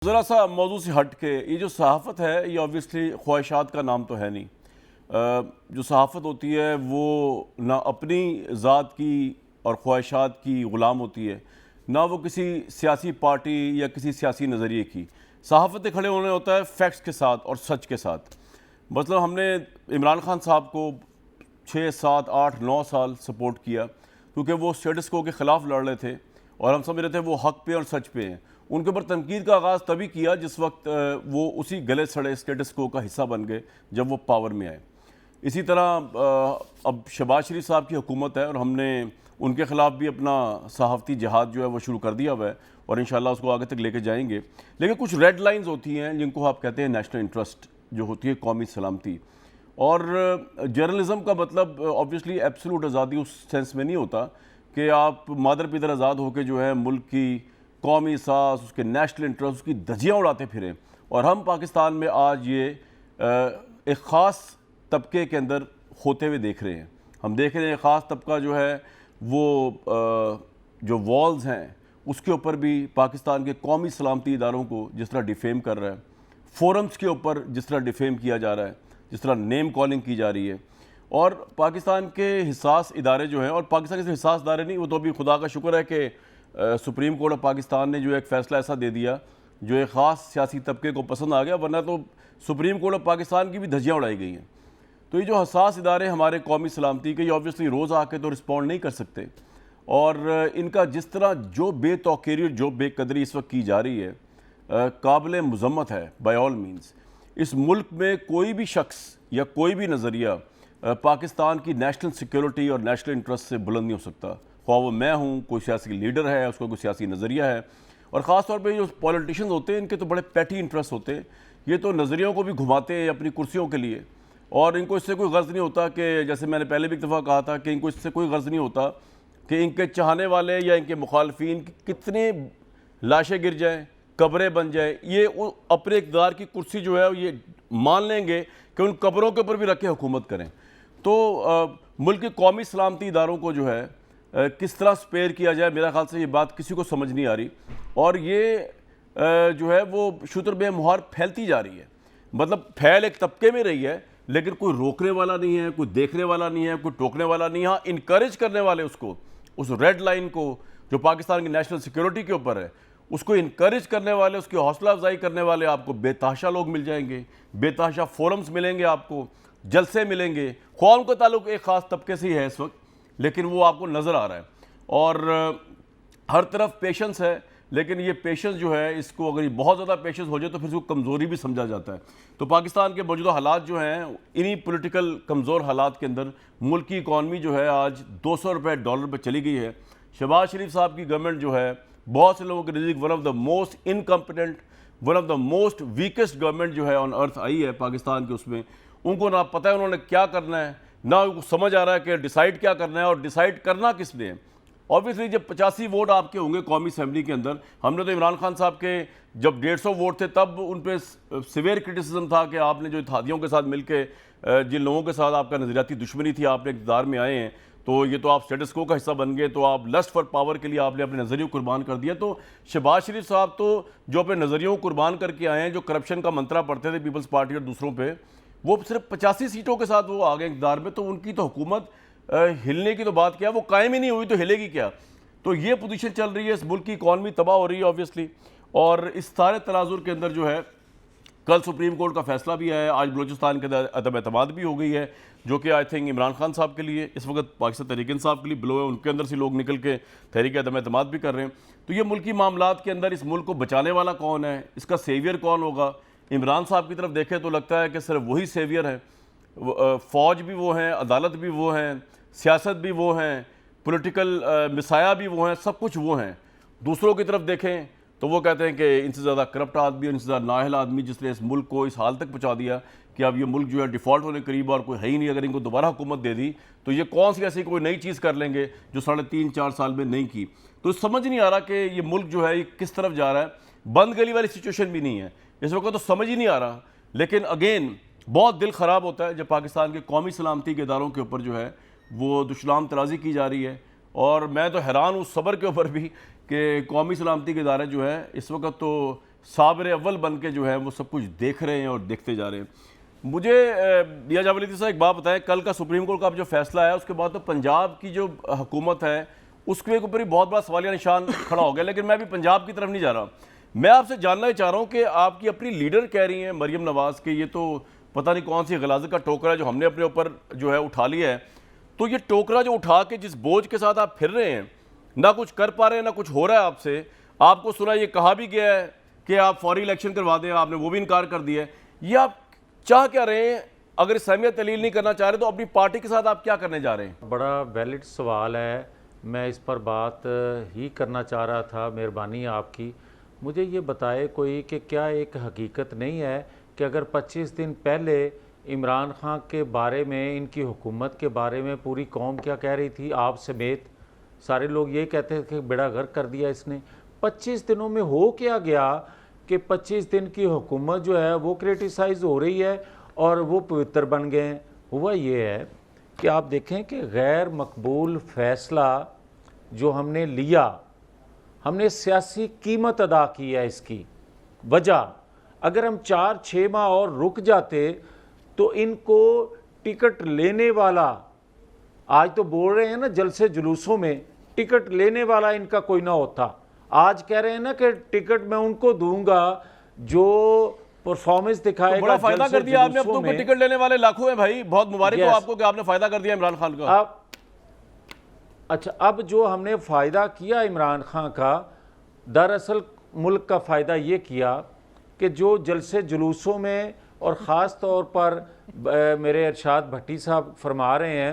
ذرا سا موضوع سے ہٹ کے یہ جو صحافت ہے یہ آبویسلی خواہشات کا نام تو ہے نہیں۔ جو صحافت ہوتی ہے وہ نہ اپنی ذات کی اور خواہشات کی غلام ہوتی ہے، نہ وہ کسی سیاسی پارٹی یا کسی سیاسی نظریے کی۔ صحافت کھڑے ہونے ہوتا ہے فیکٹس کے ساتھ اور سچ کے ساتھ۔ مطلب ہم نے عمران خان صاحب کو 6 7 8 9 سال سپورٹ کیا کیونکہ وہ اسٹیٹس کو کے خلاف لڑ رہے تھے اور ہم سمجھ رہے تھے وہ حق پہ اور سچ پہ ہیں۔ ان کے اوپر تنقید کا آغاز تبھی کیا جس وقت وہ اسی گلے سڑے اسٹیٹس کو کا حصہ بن گئے جب وہ پاور میں آئے۔ اسی طرح اب شہباز شریف صاحب کی حکومت ہے اور ہم نے ان کے خلاف بھی اپنا صحافتی جہاد جو ہے وہ شروع کر دیا ہوا ہے اور انشاءاللہ اس کو آگے تک لے کے جائیں گے۔ لیکن کچھ ریڈ لائنز ہوتی ہیں جن کو آپ کہتے ہیں نیشنل انٹرسٹ، جو ہوتی ہے قومی سلامتی۔ اور جرنلزم کا مطلب آبویسلی ایبسولوٹ آزادی اس سینس میں نہیں ہوتا کہ آپ مادر پدر آزاد ہو کے جو ہے ملک کی قومی احساس، اس کے نیشنل انٹرسٹ، اس کی دھجیاں اڑاتے پھریں۔ اور ہم پاکستان میں آج یہ ایک خاص طبقے کے اندر ہوتے ہوئے دیکھ رہے ہیں۔ ہم دیکھ رہے ہیں خاص طبقہ جو ہے وہ جو والز ہیں اس کے اوپر بھی پاکستان کے قومی سلامتی اداروں کو جس طرح ڈیفیم کر رہا ہے، فورمز کے اوپر جس طرح ڈیفیم کیا جا رہا ہے، جس طرح نیم کالنگ کی جا رہی ہے۔ اور پاکستان کے حساس ادارے جو ہیں، اور پاکستان کے حساس ادارے نہیں، وہ تو ابھی خدا کا شکر ہے کہ سپریم کورٹ آف پاکستان نے جو ایک فیصلہ ایسا دے دیا جو ایک خاص سیاسی طبقے کو پسند آ گیا، ورنہ تو سپریم کورٹ آف پاکستان کی بھی دھجیاں اڑائی گئی ہیں۔ تو یہ جو حساس ادارے ہمارے قومی سلامتی کے، یہ آبویسلی روز آ کے تو رسپونڈ نہیں کر سکتے، اور ان کا جس طرح جو بے توقیری اور جو بے قدری اس وقت کی جا رہی ہے قابل مذمت ہے بائی آل مینز۔ اس ملک میں کوئی بھی شخص یا کوئی بھی نظریہ پاکستان کی نیشنل سیکیورٹی اور نیشنل انٹرسٹ سے بلند نہیں ہو سکتا، خواہ وہ میں ہوں، کوئی سیاسی لیڈر ہے، اس کو کوئی سیاسی نظریہ ہے۔ اور خاص طور پہ جو پولیٹیشنز ہوتے ہیں ان کے تو بڑے پیٹی انٹرسٹ ہوتے ہیں، یہ تو نظریوں کو بھی گھماتے ہیں اپنی کرسیوں کے لیے، اور ان کو اس سے کوئی غرض نہیں ہوتا کہ جیسے میں نے پہلے بھی ایک دفعہ کہا تھا کہ ان کو اس سے کوئی غرض نہیں ہوتا کہ ان کے چاہنے والے یا ان کے مخالفین کتنے لاشیں گر جائیں، قبریں بن جائیں، یہ اپنے اقتدار کی کرسی جو ہے یہ مان لیں گے کہ ان قبروں کے اوپر بھی رکھ کے حکومت کریں۔ تو ملک کے قومی سلامتی اداروں کو جو ہے کس طرح سپیئر کیا جائے، میرا خیال سے یہ بات کسی کو سمجھ نہیں آ رہی، اور یہ جو ہے وہ شتر بے مہار پھیلتی جا رہی ہے۔ مطلب پھیل ایک طبقے میں رہی ہے لیکن کوئی روکنے والا نہیں ہے، کوئی دیکھنے والا نہیں ہے، کوئی ٹوکنے والا نہیں ہے۔ ہاں انکریج کرنے والے اس کو، اس ریڈ لائن کو جو پاکستان کی نیشنل سیکیورٹی کے اوپر ہے، اس کو انکریج کرنے والے، اس کی حوصلہ افزائی کرنے والے آپ کو بے تحاشا لوگ مل جائیں گے، بے تحاشا فورمز ملیں گے، آپ کو جلسے ملیں گے، خواہ ان کا تعلق ایک خاص طبقے سے ہی ہے اس وقت، لیکن وہ آپ کو نظر آ رہا ہے۔ اور ہر طرف پیشنس ہے، لیکن یہ پیشنس جو ہے اس کو اگر یہ بہت زیادہ پیشنس ہو جائے تو پھر اس کو کمزوری بھی سمجھا جاتا ہے۔ تو پاکستان کے موجودہ حالات جو ہیں، انہی پولیٹیکل کمزور حالات کے اندر ملک کی اکانومی جو ہے آج $200 پہ چلی گئی ہے۔ شہباز شریف صاحب کی گورنمنٹ جو ہے بہت سے لوگوں کے نزدیک one of the most incompetent, one of the most ویکسٹ government جو ہے آن ارتھ آئی ہے پاکستان کے۔ اس میں ان کو نہ پتہ ہے انہوں نے کیا کرنا ہے، نہ ان کو سمجھ آ رہا ہے کہ ڈیسائیڈ کیا کرنا ہے اور ڈیسائیڈ کرنا کس نے ہے۔ آبویسلی جب 85 ووٹ آپ کے ہوں گے قومی اسمبلی کے اندر، ہم نے تو عمران خان صاحب کے جب 150 ووٹ تھے تب ان پہ سیویئر کرٹیسزم تھا کہ آپ نے جو اتحادیوں کے ساتھ مل کے جن لوگوں کے ساتھ آپ کا نظریاتی دشمنی تھی، آپ نے اقتدار میں آئے ہیں تو یہ تو آپ اسٹیٹس کو کا حصہ بن گئے، تو آپ لسٹ فار پاور کے لیے آپ نے اپنے نظریوں کو قربان کر دیا۔ تو شہباز شریف صاحب تو جو اپنے نظریوں کو قربان کر کے آئے ہیں، جو کرپشن کا منترا پڑھتے تھے پیپلز پارٹی اور دوسروں پہ، وہ صرف 85 سیٹوں کے ساتھ وہ آگے اقتدار میں، تو ان کی تو حکومت ہلنے کی تو بات کیا، وہ قائم ہی نہیں ہوئی تو ہلے گی کیا؟ تو یہ پوزیشن چل رہی ہے، اس ملک کی اکانومی تباہ ہو رہی ہے آبویسلی۔ اور اس سارے تناظر کے اندر جو ہے کل سپریم کورٹ کا فیصلہ بھی آیا ہے، آج بلوچستان کے عدم اعتماد بھی ہو گئی ہے، جو کہ آئی تھنک عمران خان صاحب کے لیے اس وقت پاکستان تحریک انصاف کے لیے بلو ہے، ان کے اندر سے لوگ نکل کے تحریک عدم اعتماد بھی کر رہے ہیں۔ تو یہ ملکی معاملات کے اندر اس ملک کو بچانے والا کون ہے، اس کا سیویئر کون ہوگا؟ عمران صاحب کی طرف دیکھیں تو لگتا ہے کہ صرف وہی سیویئر ہیں، فوج بھی وہ ہیں، عدالت بھی وہ ہیں، سیاست بھی وہ ہیں، پولیٹیکل مسایہ بھی وہ ہیں، سب کچھ وہ ہیں۔ دوسروں کی طرف دیکھیں تو وہ کہتے ہیں کہ ان سے زیادہ کرپٹ آدمی، ان سے زیادہ نااہل آدمی جس نے اس ملک کو اس حال تک پہنچا دیا کہ اب یہ ملک جو ہے ڈیفالٹ ہونے قریب اور کوئی ہے ہی نہیں۔ اگر ان کو دوبارہ حکومت دے دی تو یہ کون سی ایسی کوئی نئی چیز کر لیں گے جو 3.5 4 سال میں نہیں کی۔ تو سمجھ نہیں آ رہا کہ یہ ملک جو ہے یہ کس طرف جا رہا ہے۔ بند گلی والی سچویشن بھی نہیں ہے اس وقت، تو سمجھ ہی نہیں آ رہا۔ لیکن اگین بہت دل خراب ہوتا ہے جب پاکستان کے قومی سلامتی کے اداروں کے اوپر جو ہے وہ دشنام ترازی کی جا رہی ہے، اور میں تو حیران ہوں صبر کے اوپر بھی کہ قومی سلامتی کے ادارے جو ہے اس وقت تو صابر اول بن کے جو ہے وہ سب کچھ دیکھ رہے ہیں اور دیکھتے جا رہے ہیں. مجھے دیا جاویدی صاحب ایک بات بتائیں, کل کا سپریم کورٹ کا جو فیصلہ ہے اس کے بعد تو پنجاب کی جو حکومت ہے اس کے اوپر ہی بہت بڑا سوالیہ نشان کھڑا ہو گیا, لیکن میں بھی پنجاب کی طرف نہیں جا رہا. میں آپ سے جاننا ہی چاہ رہا ہوں کہ آپ کی اپنی لیڈر کہہ رہی ہیں مریم نواز کہ یہ تو پتہ نہیں کون سی غلاظت کا ٹوکرا ہے جو ہم نے اپنے اوپر جو ہے اٹھا لیا ہے. تو یہ ٹوکرا جو اٹھا کے جس بوجھ کے ساتھ آپ پھر رہے ہیں, نہ کچھ کر پا رہے ہیں نہ کچھ ہو رہا ہے آپ سے. آپ کو سنا یہ کہا بھی گیا ہے کہ آپ فوری الیکشن کروا دیں, آپ نے وہ بھی انکار کر دیا ہے. یہ آپ چاہ کیا رہے ہیں؟ اگر اسلامیہ تحلیل نہیں کرنا چاہ رہے تو اپنی پارٹی کے ساتھ آپ کیا کرنے جا رہے ہیں؟ بڑا ویلڈ سوال ہے, میں اس پر بات ہی کرنا چاہ رہا تھا. مہربانی آپ کی, مجھے یہ بتائے کوئی کہ کیا ایک حقیقت نہیں ہے کہ اگر 25 دن پہلے عمران خان کے بارے میں, ان کی حکومت کے بارے میں پوری قوم کیا کہہ رہی تھی, آپ سمیت سارے لوگ یہ کہتے تھے کہ بیڑا غرق کر دیا اس نے. 25 دنوں میں ہو کیا گیا کہ 25 دن کی حکومت جو ہے وہ کرٹیسائز ہو رہی ہے اور وہ پوتر بن گئے ہیں. ہوا یہ ہے کہ آپ دیکھیں کہ غیر مقبول فیصلہ جو ہم نے لیا, ہم نے سیاسی قیمت ادا کی ہے. اس کی وجہ اگر ہم 4-6 ماہ اور رک جاتے تو ان کو ٹکٹ لینے والا, آج تو بول رہے ہیں نا جلسے جلوسوں میں ٹکٹ لینے والا ان کا کوئی نہ ہوتا. آج کہہ رہے ہیں نا کہ ٹکٹ میں ان کو دوں گا جو پرفارمنس دکھائے گا. بڑا فائدہ کر دیا آپ نے, اب تو ٹکٹ لینے والے لاکھوں ہیں بھائی. بہت مبارک ہو آپ کو کہ آپ نے فائدہ کر دیا عمران خان کا. اچھا, اب جو ہم نے فائدہ کیا عمران خان کا, دراصل ملک کا فائدہ یہ کیا کہ جو جلسے جلوسوں میں, اور خاص طور پر میرے ارشاد بھٹی صاحب فرما رہے ہیں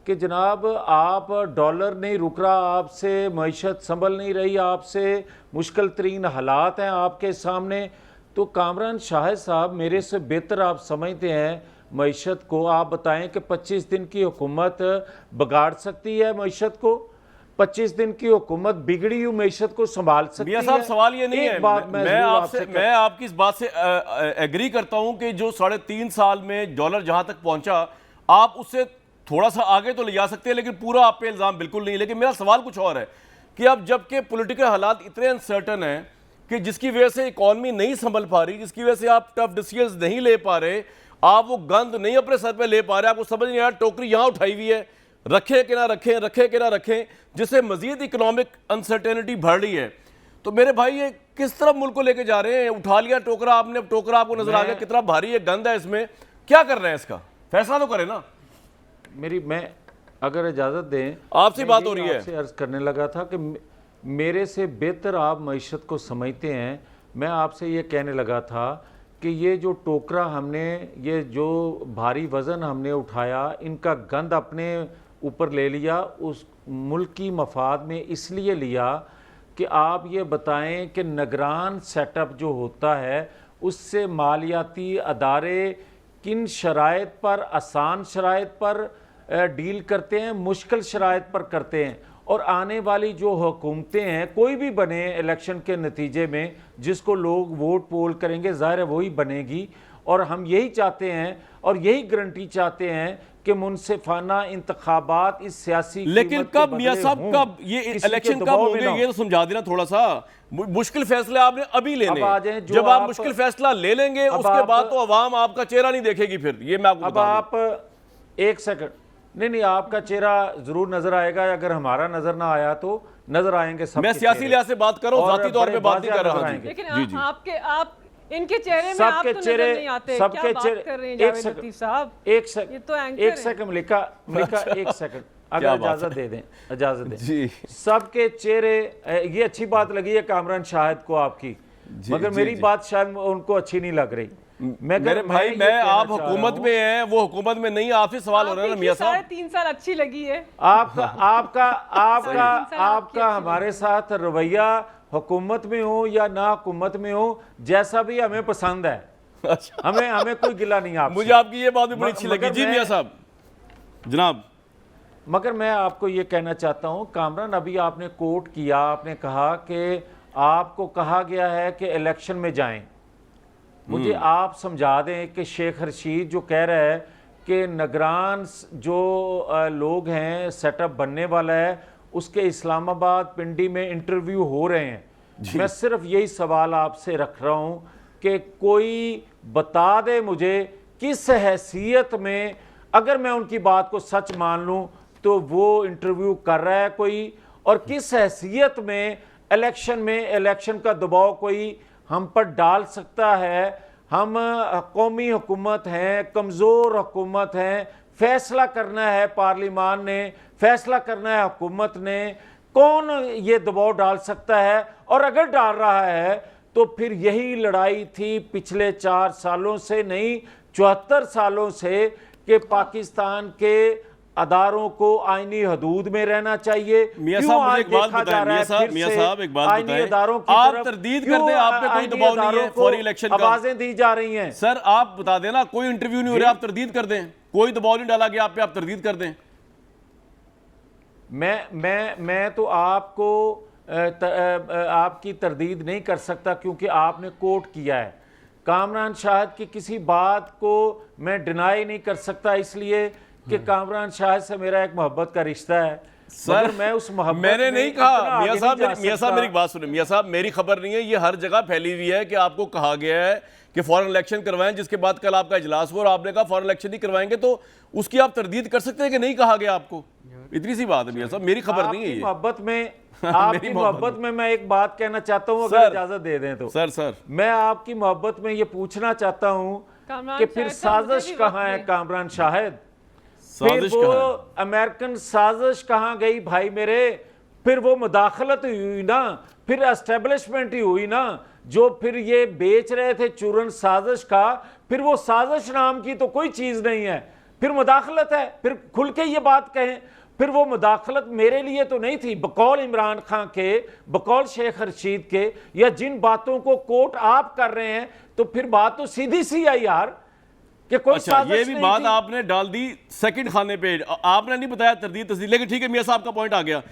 کہ جناب آپ ڈالر نہیں رک رہا, آپ سے معیشت سنبھل نہیں رہی, آپ سے مشکل ترین حالات ہیں آپ کے سامنے. تو کامران شاہد صاحب میرے سے بہتر آپ سمجھتے ہیں معیشت کو, آپ بتائیں کہ 25 دن کی حکومت بگاڑ سکتی ہے معیشت کو؟ 25 دن کی حکومت بگڑی ہوئی معیشت کو سنبھال سکتی ہے؟ میاں صاحب سوال یہ نہیں ہے, میں آپ کی اس بات سے ایگری کرتا ہوں کہ جو 3.5 سال میں ڈالر جہاں تک پہنچا آپ اس سے تھوڑا سا آگے تو لے جا سکتے ہیں, لیکن پورا آپ پہ الزام بالکل نہیں. لیکن میرا سوال کچھ اور ہے کہ اب جب کہ پولیٹیکل حالات اتنے انسرٹن ہیں کہ جس کی وجہ سے اکانومی نہیں سنبھل پا رہی, جس کی وجہ سے آپ ٹف ڈیسیژنز نہیں لے پا رہے, آپ وہ گند نہیں اپنے سر پہ لے پا رہے, آپ کو سمجھ نہیں آ رہا ٹوکری یہاں اٹھائی ہوئی ہے, رکھیں کہ نہ رکھیں, رکھیں کہ نہ رکھیں, جس سے مزید اکنامک انسرٹینٹی بڑھ رہی ہے. تو میرے بھائی یہ کس طرف ملک کو لے کے جا رہے ہیں؟ اٹھا لیا ٹوکرا آپ نے, ٹوکرا آپ کو نظر آ گیا کتنا بھاری ہے, گند ہے اس میں, کیا کر رہے ہیں؟ اس کا فیصلہ تو کریں نا. میں اگر اجازت دیں, آپ سے بات ہو رہی ہے, آپ سے عرض کرنے لگا تھا کہ میرے سے بہتر آپ معیشت کو سمجھتے ہیں. میں آپ سے یہ کہنے لگا تھا کہ یہ جو ٹوکرا ہم نے, یہ جو بھاری وزن ہم نے اٹھایا, ان کا گند اپنے اوپر لے لیا, اس ملک کی مفاد میں اس لیے لیا کہ آپ یہ بتائیں کہ نگران سیٹ اپ جو ہوتا ہے اس سے مالیاتی ادارے کن شرائط پر, آسان شرائط پر ڈیل کرتے ہیں, مشکل شرائط پر کرتے ہیں. اور آنے والی جو حکومتیں ہیں, کوئی بھی بنے الیکشن کے نتیجے میں, جس کو لوگ ووٹ پول کریں گے ظاہر ہے وہی بنے گی. اور ہم یہی چاہتے ہیں اور یہی گارنٹی چاہتے ہیں کہ منصفانہ انتخابات اس سیاسی لیکن کب میاں صاحب, کب یہ الیکشن کب ہوں گے یہ تو سمجھا دینا تھوڑا سا. مشکل فیصلے آپ نے ابھی لینے, جب آپ مشکل فیصلہ لے لیں گے اس کے بعد تو عوام آپ کا چہرہ نہیں دیکھے گی پھر. یہ میں آپ کو اب آپ ایک سیکنڈ, نہیں آپ کا چہرہ ضرور نظر آئے گا, اگر ہمارا نظر نہ آیا تو نظر آئیں گے سب. میں سیاسی لحاظ سے بات کر رہا ہوں, ذاتی طور پہ بات نہیں کر رہا ہوں. لیکن آپ ان کے چہرے میں آپ تو نظر نہیں آتے, کیا بات کر رہے ہیں جاوید صاحب؟ ایک سیکنڈ ملکہ, ایک سیکنڈ اگر اجازت دے دیں, اجازت دیں. سب کے چہرے, یہ اچھی بات لگی ہے کامران شاہد کو آپ کی, مگر میری بات شاید ان کو اچھی نہیں لگ رہی. میرے بھائی میں آپ حکومت میں ہیں, وہ حکومت میں نہیں, آپ سے سوال ہو رہا ہے نا میاں صاحب. 3 سال اچھی لگی ہے آپ کا ہمارے ساتھ رویہ, حکومت میں ہو یا نہ حکومت میں ہو, جیسا بھی ہمیں پسند ہے, ہمیں کوئی گلہ نہیں آپ سے. مجھے آپ کی یہ بات بھی بڑی اچھی لگی. جی میاں صاحب جناب. مگر میں آپ کو یہ کہنا چاہتا ہوں کامران, ابھی آپ نے کوٹ کیا, آپ نے کہا کہ آپ کو کہا گیا ہے کہ الیکشن میں جائیں. مجھے آپ سمجھا دیں کہ شیخ رشید جو کہہ رہا ہے کہ نگران جو لوگ ہیں, سیٹ اپ بننے والا ہے, اس کے اسلام آباد پنڈی میں انٹرویو ہو رہے ہیں, میں صرف یہی سوال آپ سے رکھ رہا ہوں کہ کوئی بتا دے مجھے کس حیثیت میں، اگر میں ان کی بات کو سچ مان لوں تو وہ انٹرویو کر رہا ہے کوئی، اور کس حیثیت میں الیکشن کا دباؤ کوئی ہم پر ڈال سکتا ہے. ہم قومی حکومت ہیں، کمزور حکومت ہیں، فیصلہ کرنا ہے پارلیمان نے، فیصلہ کرنا ہے حکومت نے، کون یہ دباؤ ڈال سکتا ہے؟ اور اگر ڈال رہا ہے تو پھر یہی لڑائی تھی پچھلے 4 سالوں سے نہیں 74 سالوں سے کہ پاکستان کے اداروں کو آئینی حدود میں رہنا چاہیے. میاں صاحب ایک بات بتائیں، میاں صاحب ایک بات بتائیں، آپ تردید کرتے ہیں، آپ پہ کوئی دباؤ نہیں ہے فوری الیکشن کا، آوازیں دی جا رہی ہیں. سر آپ بتا دیں نا، کوئی انٹرویو نہیں ہو رہا، آپ تردید کر دیں، کوئی دباؤ نہیں ڈالا گیا آپ پہ، آپ تردید کر دیں. میں تو آپ کو آپ کی تردید نہیں کر سکتا کیونکہ آپ نے کوٹ کیا ہے. کامران شاہد کی کسی بات کو میں ڈینائی نہیں کر سکتا اس لیے کہ کامران شاہد سے میرا ایک محبت کا رشتہ ہے. سر میں اس محبت میں نے نہیں کہا، میاں صاحب میری ایک بات سنیں، میاں صاحب میری خبر نہیں ہے، یہ ہر جگہ پھیلی ہوئی ہے کہ آپ کو کہا گیا ہے کہ فورن الیکشن کروائیں، جس کے بعد کل آپ کا اجلاس ہوا اور آپ نے کہا فورن الیکشن نہیں کروائیں گے، تو اس کی آپ تردید کر سکتے ہیں کہ نہیں کہا گیا آپ کو؟ اتنی سی بات ہے میاں صاحب، میری خبر نہیں ہے یہ. آپ کی محبت میں میں ایک بات کہنا چاہتا ہوں، اگر اجازت دے دیں تو. سر میں آپ کی محبت میں یہ پوچھنا چاہتا ہوں کہ پھر سازش کہاں ہے کامران شاہد؟ پھر وہ امریکن سازش کہاں گئی بھائی میرے؟ پھر وہ مداخلت ہوئی نا، پھر اسٹیبلشمنٹ ہی ہوئی نا، جو پھر یہ بیچ رہے تھے چورن سازش کا، پھر وہ سازش نام کی تو کوئی چیز نہیں ہے، پھر مداخلت ہے. پھر کھل کے یہ بات کہیں، پھر وہ مداخلت میرے لیے تو نہیں تھی، بقول عمران خان کے، بقول شیخ رشید کے، یا جن باتوں کو کوٹ آپ کر رہے ہیں، تو پھر بات تو سیدھی سی ہے یار کہ کوئی اچھا سازش یہ بھی نہیں بات تھی. آپ نے ڈال دی سیکنڈ خانے پہ، آپ نے نہیں بتایا تردید تصدیق، لیکن ٹھیک ہے میاں صاحب کا پوائنٹ آ گیا.